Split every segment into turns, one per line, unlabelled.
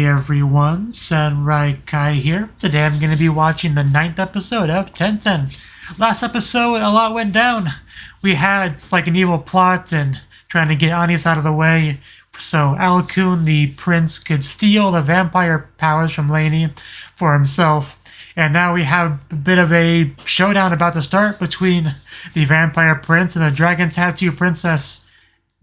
Hey everyone, Samurai Kai here. Today I'm going to be watching the 9th episode of 1010. Last episode, a lot went down. We had like an evil plot and trying to get Anis out of the way so Alakun, the prince, could steal the vampire powers from Lainey for himself. And now we have a bit of a showdown about to start between the vampire prince and the dragon tattoo princess.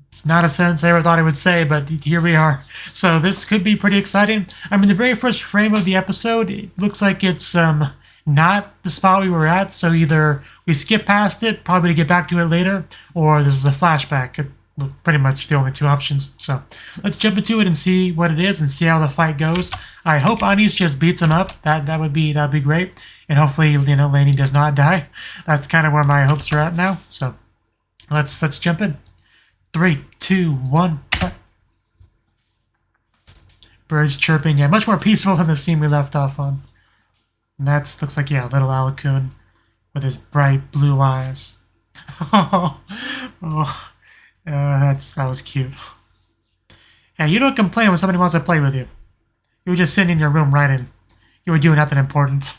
It's not a sentence I ever thought I would say, but here we are. So this could be pretty exciting. I mean, the very first frame of the episode, it looks like it's not the spot we were at, so either we skip past it, probably to get back to it later, or this is a flashback. Pretty much the only two options. So let's jump into it and see what it is and see how the fight goes. I hope Anis just beats him up. That'd be great. And hopefully, Lainey does not die. That's kind of where my hopes are at now. So let's jump in. 3, 2, 1, cut. Birds chirping, yeah, much more peaceful than the scene we left off on. And that looks like, yeah, little Alakun with his bright blue eyes. That was cute. Yeah, you don't complain when somebody wants to play with you. You were just sitting in your room writing. You were doing nothing important.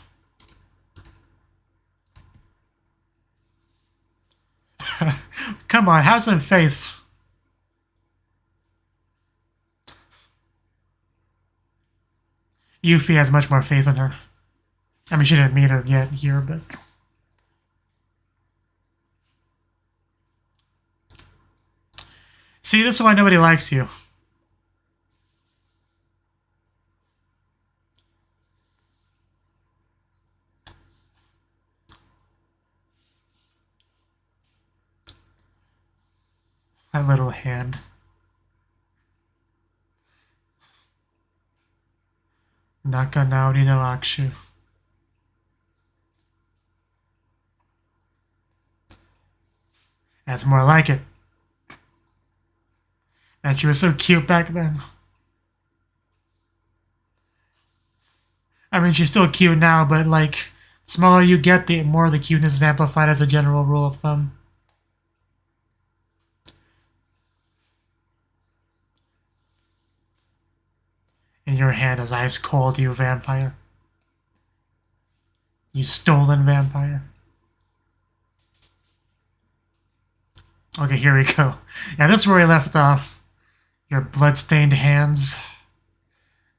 Come on, have some faith. Yuffie has much more faith in her. I mean, she didn't meet her yet here, but... See, this is why nobody likes you. That little hand. Nakanaori no Akshu. That's more like it. And she was so cute back then. I mean, she's still cute now, but like, the smaller you get, the more the cuteness is amplified as a general rule of thumb. And your hand is ice cold, you vampire. You stolen vampire. Okay, here we go. Yeah, this is where we left off. Your blood-stained hands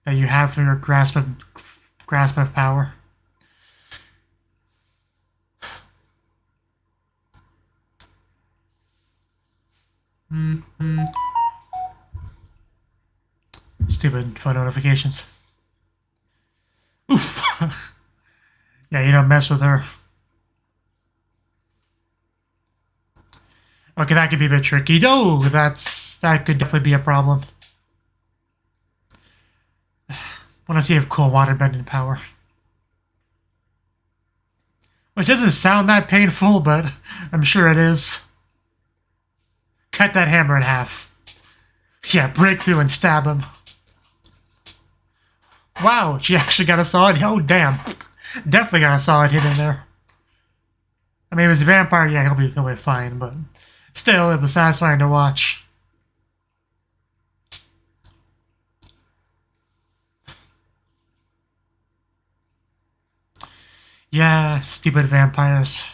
that you have for your grasp of power. Stupid phone notifications. Oof. Yeah, you don't mess with her. Okay, that could be a bit tricky. No, that could definitely be a problem. Want to see if cool water bending power. Which doesn't sound that painful, but I'm sure it is. Cut that hammer in half. Yeah, break through and stab him. Wow, she actually got a solid... Oh, damn. Definitely got a solid hit in there. I mean, if it's a vampire, yeah, he'll be fine, but... Still, it was satisfying to watch. Yeah, stupid vampires.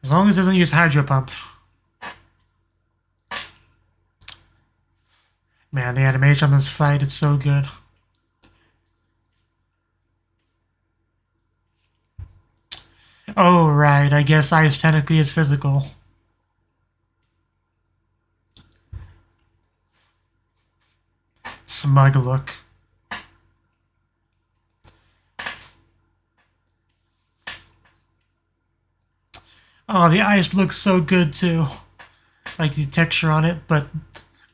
As long as it doesn't use hydro pump. Man, the animation on this fight, it's so good. Oh, right, I guess ice technically is physical. Smug look. Oh, the ice looks so good too. Like the texture on it, but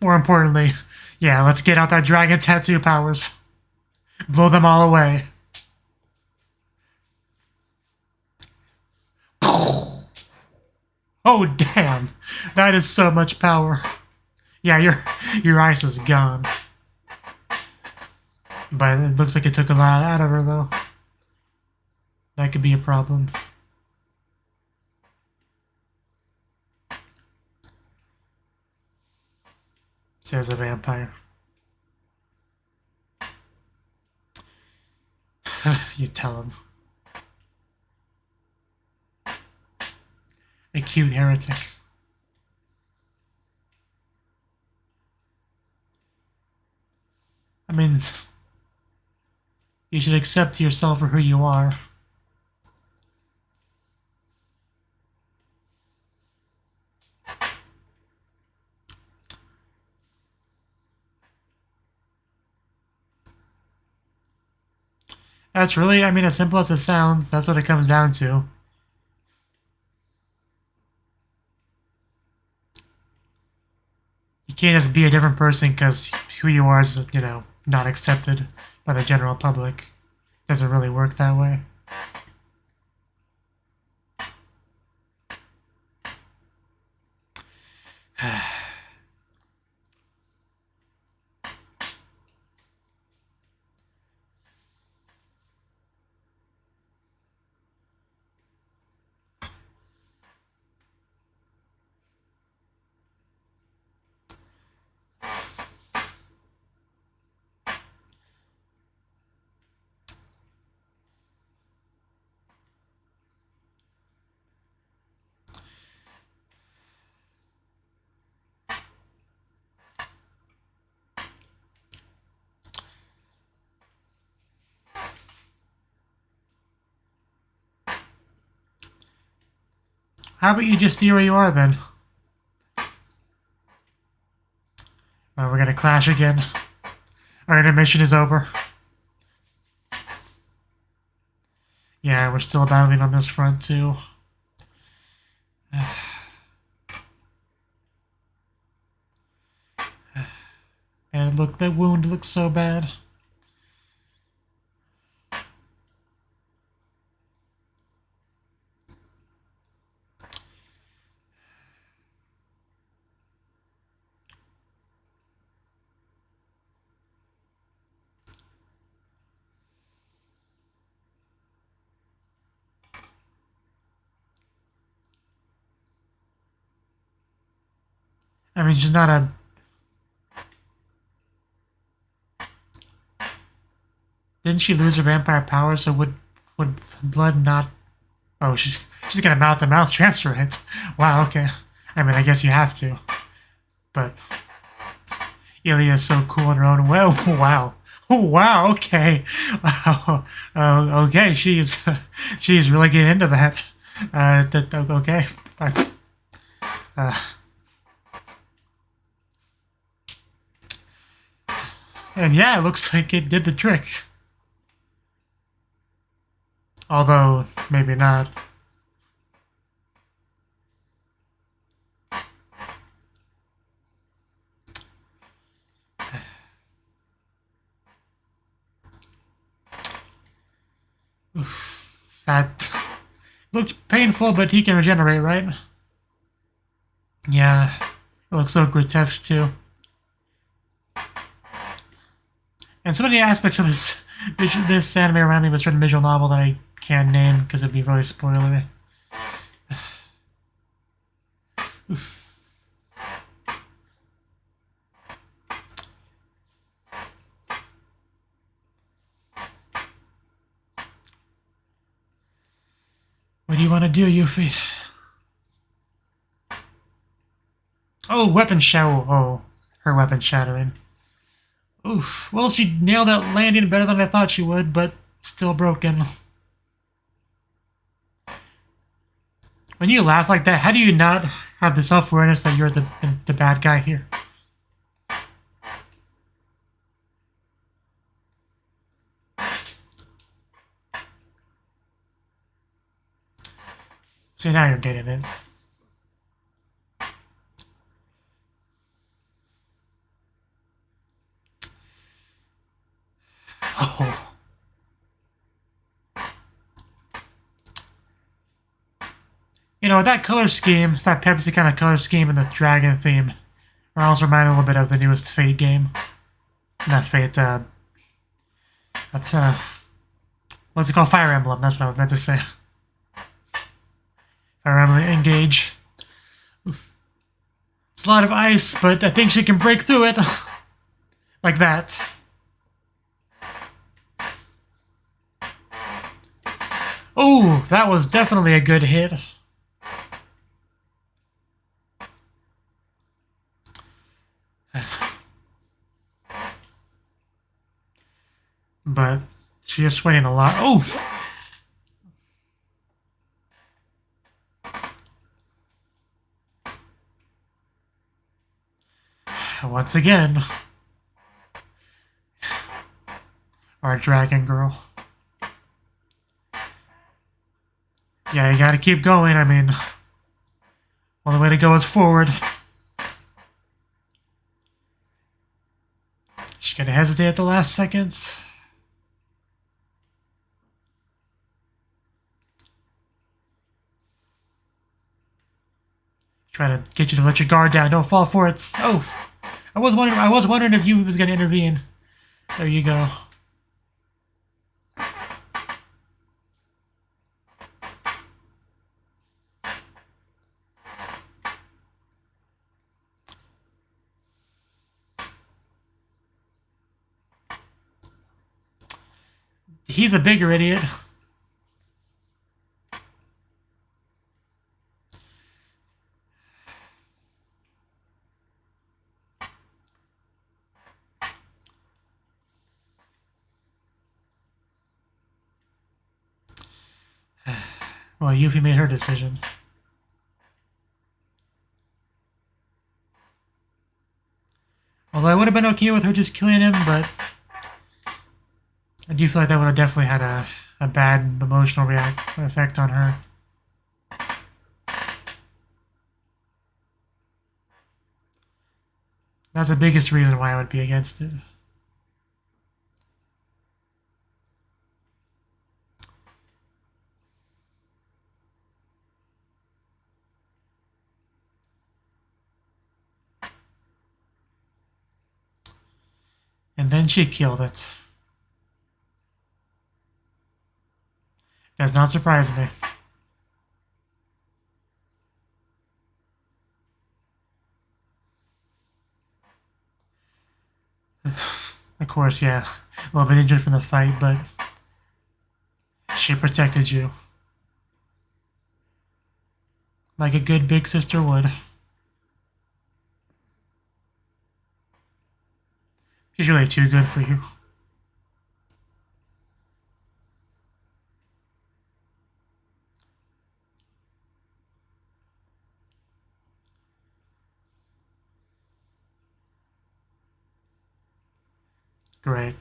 more importantly, yeah, let's get out that dragon tattoo powers. Blow them all away. Oh, damn. That is so much power. Yeah, your ice is gone. But it looks like it took a lot out of her, though. That could be a problem. says a vampire. You tell him. A cute heretic. I mean, you should accept yourself for who you are. That's really, I mean, as simple as it sounds, that's what it comes down to. You can't just be a different person because who you are is, you know, not accepted by the general public. Doesn't really work that way. How about you just see where you are then? Well, we're gonna clash again. Our intermission is over. Yeah, we're still battling on this front too. And look, that wound looks so bad. I mean, she's not a... Didn't she lose her vampire power, so would blood not... Oh, she's gonna mouth-to-mouth transfer it. Wow, okay. I mean, I guess you have to. But... Ilya is so cool in her own way. Oh, wow. Oh, wow, okay. Wow. Okay, she's really getting into that. Okay. And yeah, it looks like it did the trick. Although, maybe not. Oof, that looked painful, but he can regenerate, right? Yeah, it looks so grotesque too. And so many aspects of this anime remind me of a certain visual novel that I can't name because it'd be really spoilery. What do you want to do, Yuffie? Oh, weapon shadow. Oh, her weapon shattering. Oof. Well, she nailed that landing better than I thought she would, but still broken. When you laugh like that, how do you not have the self-awareness that you're the bad guy here? See, now you're getting it. Oh. You know, that color scheme, that Pepsi kind of color scheme and the dragon theme, are also reminding a little bit of the newest Fate game. Not Fate, what's it called? Fire Emblem, that's what I meant to say. Fire Emblem Engage. Oof. It's a lot of ice, but I think she can break through it. Like that. Oh, that was definitely a good hit. But she is sweating a lot. Oh! Once again. Our dragon girl. Yeah, you gotta keep going. I mean, only way to go is forward. She's gonna hesitate at the last seconds. Trying to get you to let your guard down. Don't fall for it. Oh, I was wondering if you was gonna intervene. There you go. He's a bigger idiot. Well, Yuffie made her decision. Although I would have been okay with her just killing him, but I do feel like that would have definitely had a bad emotional effect on her. That's the biggest reason why I would be against it. And then she killed it. Does not surprise me. Of course, yeah. A little bit injured from the fight, but she protected you. Like a good big sister would. She's really too good for you. Great.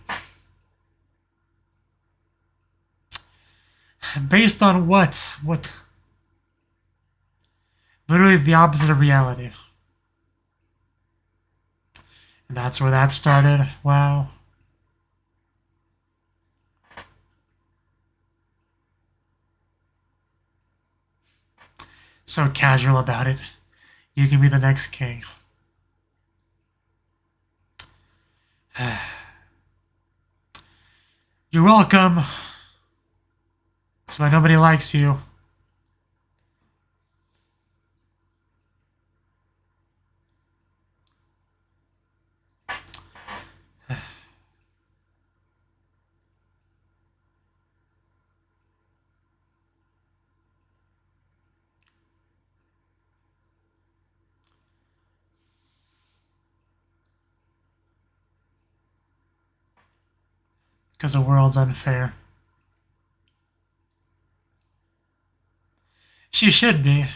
Based on what? What? Literally the opposite of reality. And that's where that started. Wow. So casual about it. You can be the next king. You're welcome. That's why nobody likes you. Because the world's unfair. She should be.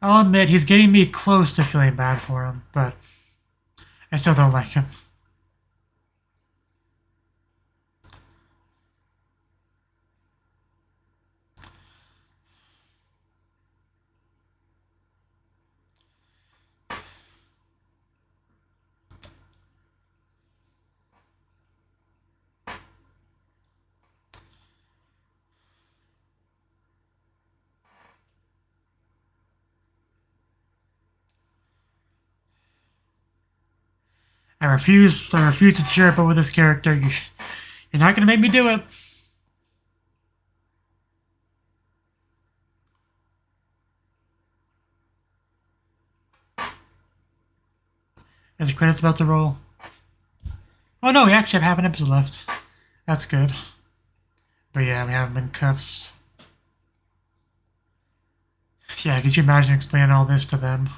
I'll admit he's getting me close to feeling bad for him, but I still don't like him. I refuse to cheer up over this character. You're not gonna make me do it. As the credits about to roll. Oh no, we actually have half an episode left. That's good. But yeah, we have him in cuffs. Yeah, could you imagine explaining all this to them?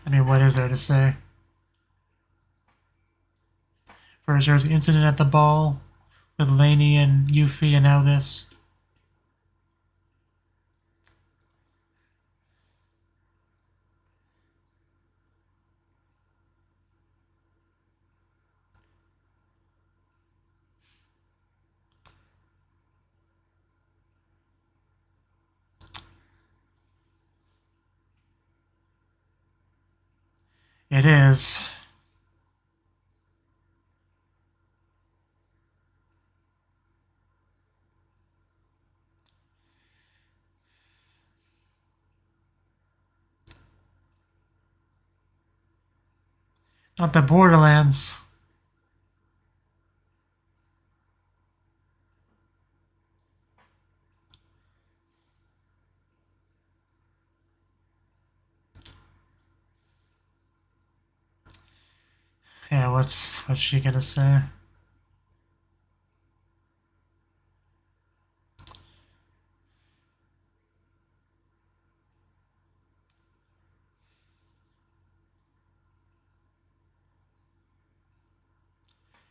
I mean, what is there to say? First, there was the incident at the ball with Lainey and Yuffie, and now this. It is. Not the Borderlands. Yeah, what's she gonna say?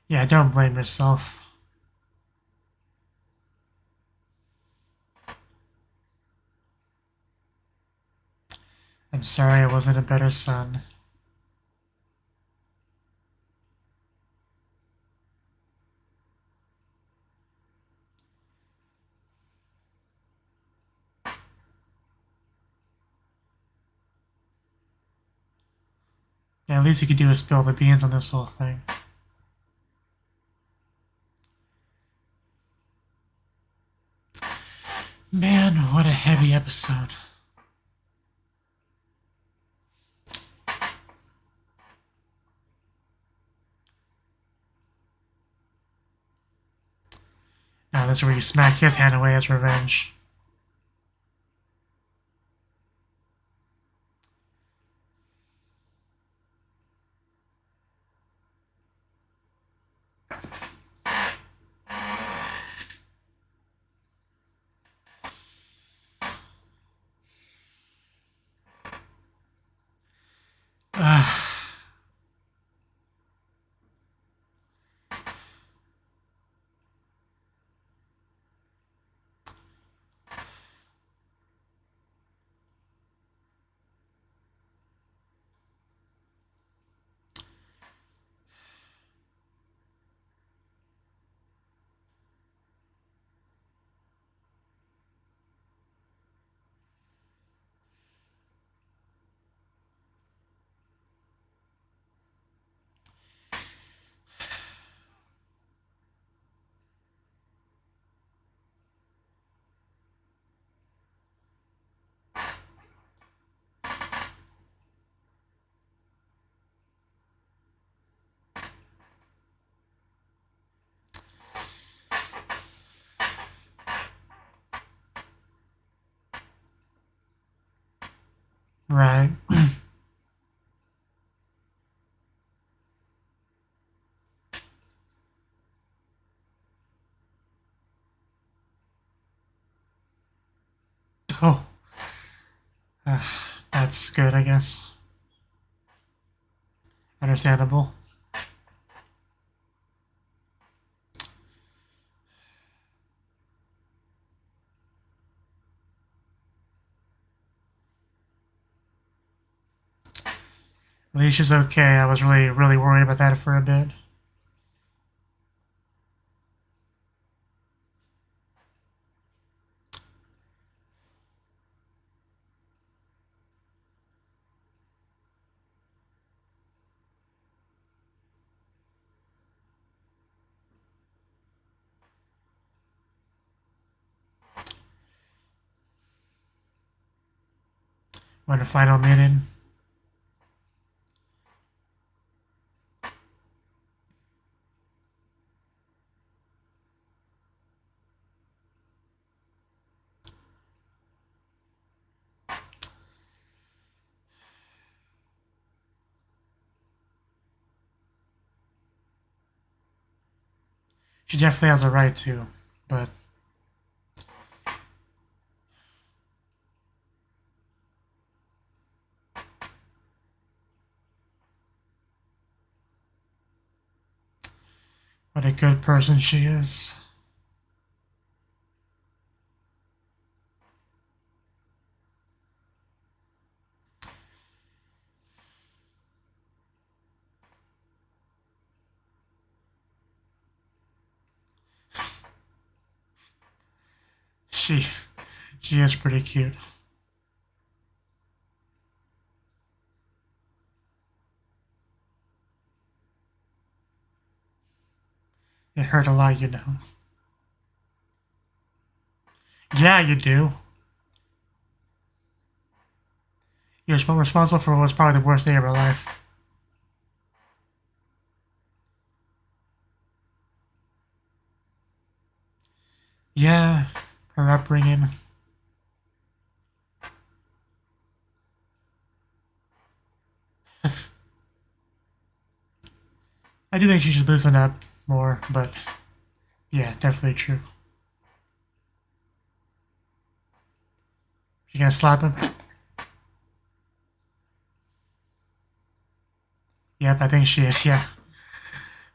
Yeah, don't blame yourself. I'm sorry I wasn't a better son. Yeah, at least you could do is spill the beans on this whole thing. Man, what a heavy episode. Now this is where you smack his hand away as revenge. Right. Oh. That's good, I guess. Understandable. At least she's okay. I was really worried about that for a bit. When the final meeting. She definitely has a right to, but what a good person she is. She is pretty cute. It hurt a lot, you know. Yeah, you do. You're responsible for what's probably the worst day of her life. Yeah, her upbringing. I do think she should loosen up more, but yeah, definitely true. You gonna slap him? Yep, I think she is, yeah.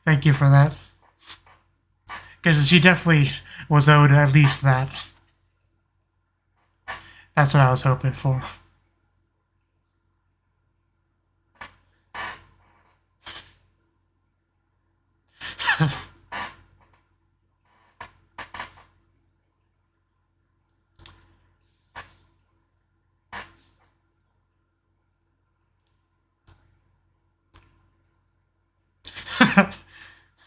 Thank you for that. Because she definitely was owed at least that. That's what I was hoping for.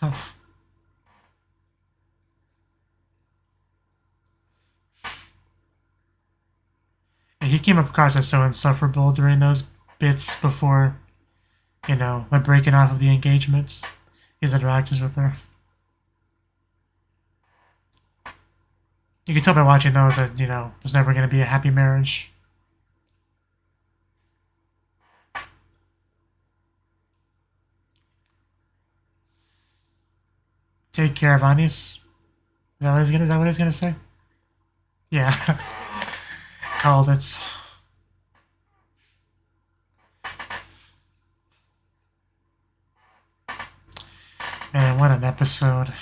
Oh. And he came across as so insufferable during those bits before, you know, the breaking off of the engagements, his interactions with her. You can tell by watching those that, you know, it was never going to be a happy marriage. Take care of Anis. Is that what he's gonna say? Yeah. Called it. Man, what an episode.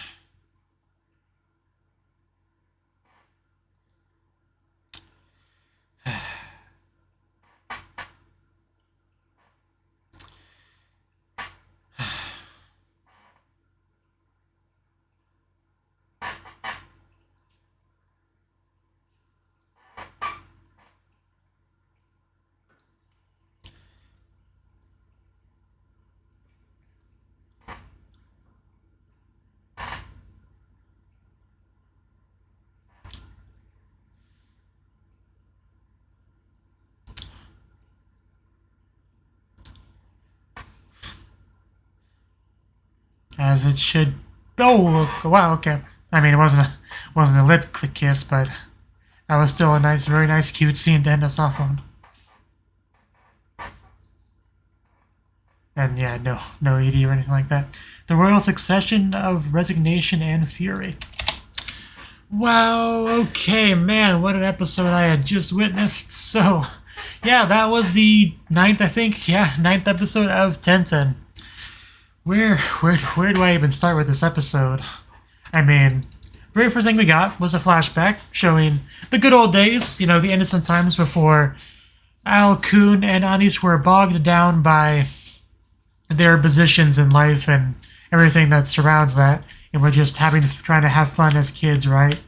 As it should. Oh wow, okay. I mean, it wasn't a lip kiss, but that was still a nice, very nice, cute scene to end us off on. And yeah, no ED or anything like that. The royal succession of resignation and fury. Wow, okay, man, what an episode I had just witnessed. So, yeah, that was the ninth episode of Tenten. Where do I even start with this episode? I mean, very first thing we got was a flashback showing the good old days, you know, the innocent times before Al, Kun, and Anis were bogged down by their positions in life and everything that surrounds that, and we're just trying to have fun as kids, right?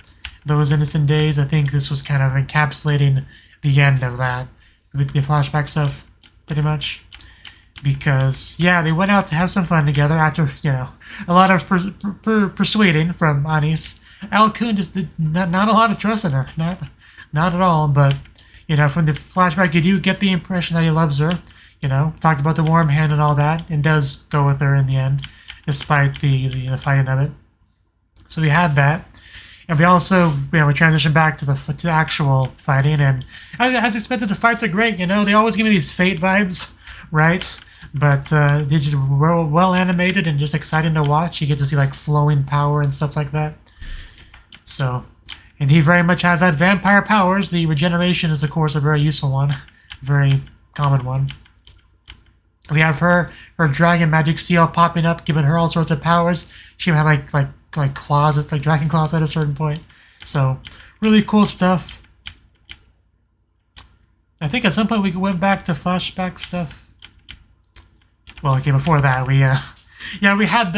Those innocent days. I think this was kind of encapsulating the end of that with the flashback stuff, pretty much. Because yeah, they went out to have some fun together after, you know, a lot of persuading from Anis. Alkun just did not a lot of trust in her, not at all. But you know, from the flashback, you do get the impression that he loves her. You know, talked about the warm hand and all that, and does go with her in the end, despite the fighting of it. So we had that, and we also, you know, we transitioned back to the actual fighting, and as expected, the fights are great. You know, they always give me these Fate vibes, right? But they're just well animated and just exciting to watch. You get to see like flowing power and stuff like that. So, and he very much has that vampire powers. The regeneration is, of course, a very useful one, very common one. We have her dragon magic seal popping up, giving her all sorts of powers. She had like claws, like dragon claws at a certain point. So, really cool stuff. I think at some point we went back to flashback stuff. Well, okay, before that, we had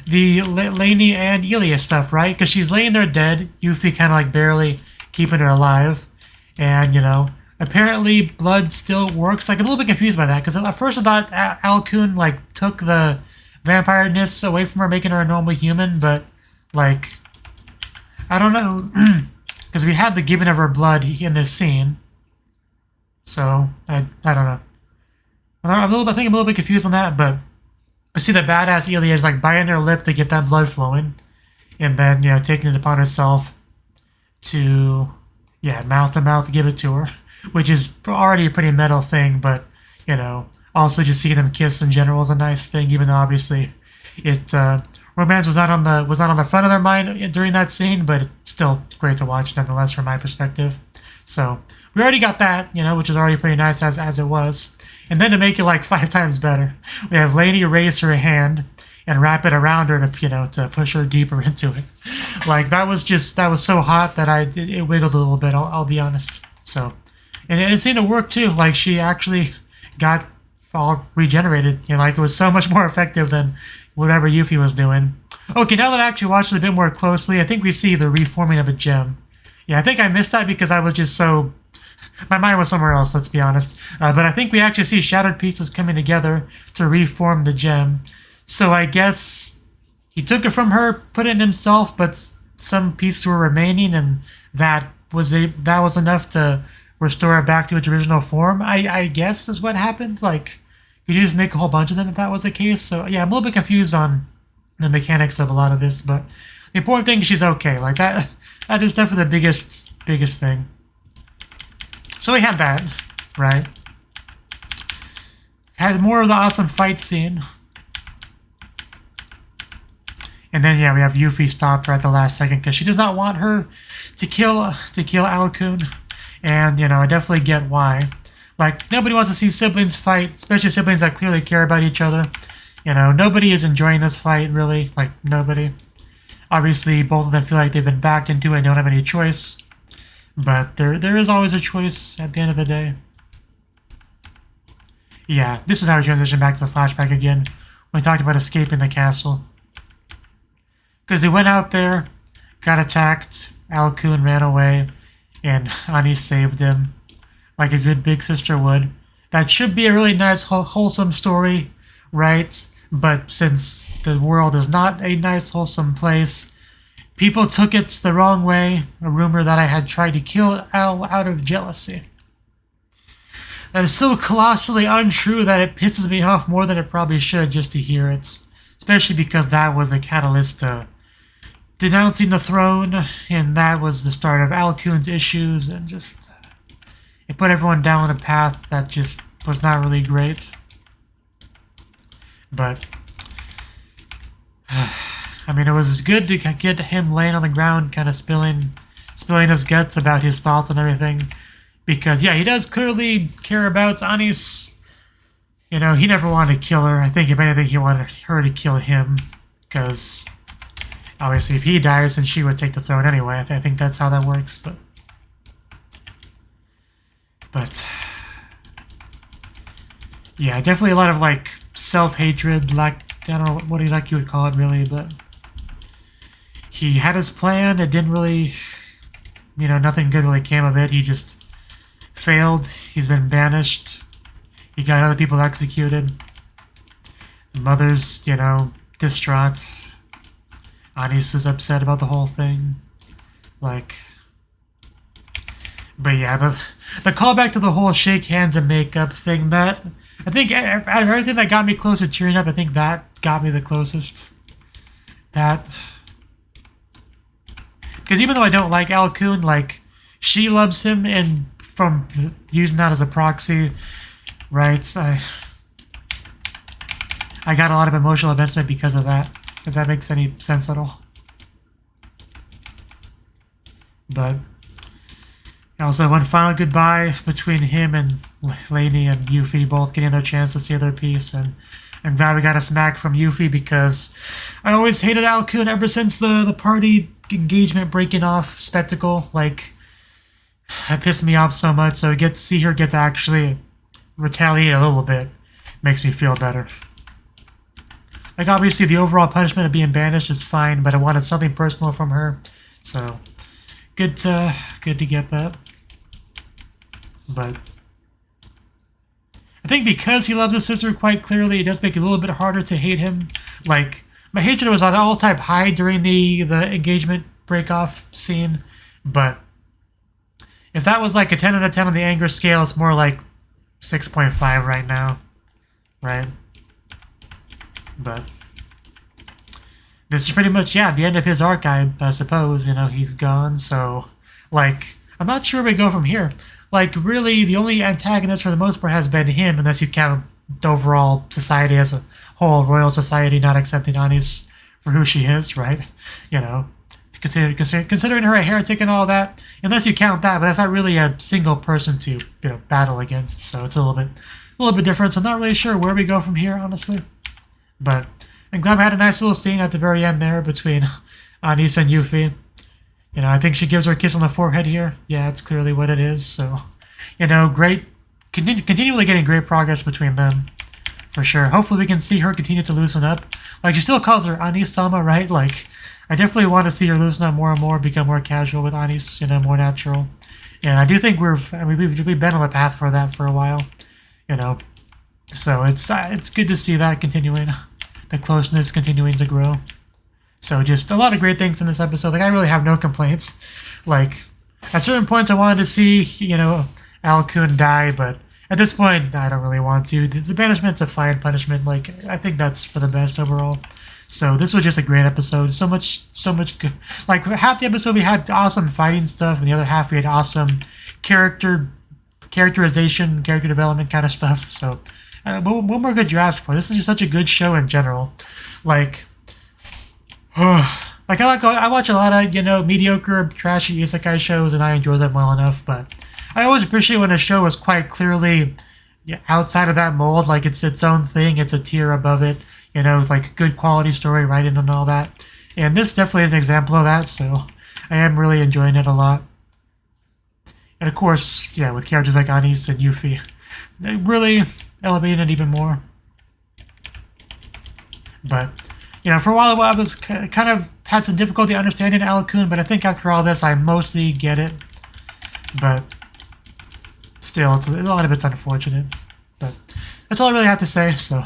the Lainey and Elia stuff, right? Because she's laying there dead, Yuffie kind of like barely keeping her alive, and you know, apparently blood still works. Like I'm a little bit confused by that, because at first I thought Alkun like took the vampire-ness away from her, making her a normal human, but like I don't know, because we had the giving of her blood in this scene, so I don't know. I think I'm a little bit confused on that, but I see the badass Elia is like biting her lip to get that blood flowing, and then, you know, taking it upon herself to, yeah, mouth to mouth give it to her, which is already a pretty metal thing, but, you know, also just seeing them kiss in general is a nice thing, even though obviously romance was not on the front of their mind during that scene, but it's still great to watch nonetheless from my perspective. So we already got that, you know, which is already pretty nice as it was. And then to make it like 5 times better, we have Lainey raise her hand and wrap it around her to, you know, to push her deeper into it. Like that was so hot that it wiggled a little bit. I'll be honest. So, and it seemed to work too. Like she actually got all regenerated. You know, like it was so much more effective than whatever Yuffie was doing. Okay, now that I actually watched it a bit more closely, I think we see the reforming of a gem. Yeah, I think I missed that because I was just so... My mind was somewhere else, let's be honest. But I think we actually see shattered pieces coming together to reform the gem. So I guess he took it from her, put it in himself, but some pieces were remaining, and that was enough to restore it back to its original form. I guess is what happened. Like, could you just make a whole bunch of them if that was the case? So yeah, I'm a little bit confused on the mechanics of a lot of this, but the important thing is she's okay. Like that is definitely the biggest thing. So we had that, right? Had more of the awesome fight scene. And then, yeah, we have Yuffie stop her at the last second because she does not want her to kill Alkun. And, you know, I definitely get why. Like, nobody wants to see siblings fight, especially siblings that clearly care about each other. You know, nobody is enjoying this fight, really. Like, nobody. Obviously, both of them feel like they've been backed into it and don't have any choice. But there is always a choice at the end of the day. Yeah, this is how we transition back to the flashback again. When we talked about escaping the castle. Because they went out there, got attacked, Alkun ran away, and Ani saved him. Like a good big sister would. That should be a really nice, wholesome story, right? But since the world is not a nice, wholesome place, people took it the wrong way, a rumor that I had tried to kill Al out of jealousy. That is so colossally untrue that it pisses me off more than it probably should just to hear it. Especially because that was the catalyst to denouncing the throne, and that was the start of Alkun's issues, and just... it put everyone down a path that just was not really great. But... I mean, it was good to get him laying on the ground, kind of spilling his guts about his thoughts and everything. Because, yeah, he does clearly care about Anis. You know, he never wanted to kill her. I think, if anything, he wanted her to kill him. Because, obviously, if he dies, then she would take the throne anyway. I think that's how that works, but... Yeah, definitely a lot of like self-hatred, like I don't know what you would call it really, but he had his plan. It didn't really, nothing good really came of it. He just failed. He's been banished. He got other people executed. The mother's, distraught. Anis is upset about the whole thing. Like, but yeah, the callback to the whole shake hands and makeup thing, that I think out of everything that got me close to tearing up, I think that got me the closest. That, because even though I don't like Alcune, like, she loves him, and from using that as a proxy, right, I got a lot of emotional investment because of that, if that makes any sense at all. But also one final goodbye between him and Lainey and Yuffie, both getting their chance to see their piece, and I'm glad we got a smack from Yuffie, because I always hated Alcune ever since the party engagement breaking off spectacle. Like, that pissed me off so much, so to see her get to actually retaliate a little bit makes me feel better. Like, obviously the overall punishment of being banished is fine, but I wanted something personal from her, so good to get that. But I think because he loves his sister quite clearly, it does make it a little bit harder to hate him. Like, my hatred was at all-time high during the engagement break-off scene, but if that was like a 10 out of 10 on the anger scale, it's more like 6.5 right now, right? But this is pretty much, yeah, the end of his arc, I suppose. He's gone, so, like, I'm not sure where we go from here. Like, really, the only antagonist for the most part has been him, unless you count the overall society as a whole, royal society not accepting Anis for who she is, right? Considering her a heretic and all that, unless you count that, but that's not really a single person to, battle against, so it's a little bit different, so I'm not really sure where we go from here, honestly. But I'm glad we had a nice little scene at the very end there between Anis and Yuffie. I think she gives her a kiss on the forehead here. Yeah, it's clearly what it is. So, great. Continually getting great progress between them, for sure. Hopefully we can see her continue to loosen up. Like, she still calls her Anis-sama, right? Like, I definitely want to see her loosen up more and more, become more casual with Anis, more natural. And I do think we've been on the path for that for a while, So it's good to see that continuing, the closeness continuing to grow. So just a lot of great things in this episode. Like, I really have no complaints. Like, at certain points I wanted to see, Alcune die, but at this point I don't really want to. The banishment's a fine punishment. Like, I think that's for the best overall. So this was just a great episode. So much good. Like, half the episode we had awesome fighting stuff, and the other half we had awesome characterization, character development kind of stuff. So what more could you ask for? This is just such a good show in general. Like, I watch a lot of, mediocre, trashy isekai shows, and I enjoy them well enough, but I always appreciate when a show is quite clearly outside of that mold, like it's its own thing, it's a tier above it, it's like good quality story writing and all that. And this definitely is an example of that, so I am really enjoying it a lot. And of course, yeah, with characters like Anis and Yuffie, they really elevating it even more. But for a while I was kind of had some difficulty understanding Alcune, but I think after all this I mostly get it. But still, a lot of it's unfortunate. But that's all I really have to say, so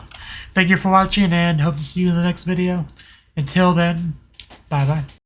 thank you for watching, and hope to see you in the next video. Until then, bye-bye.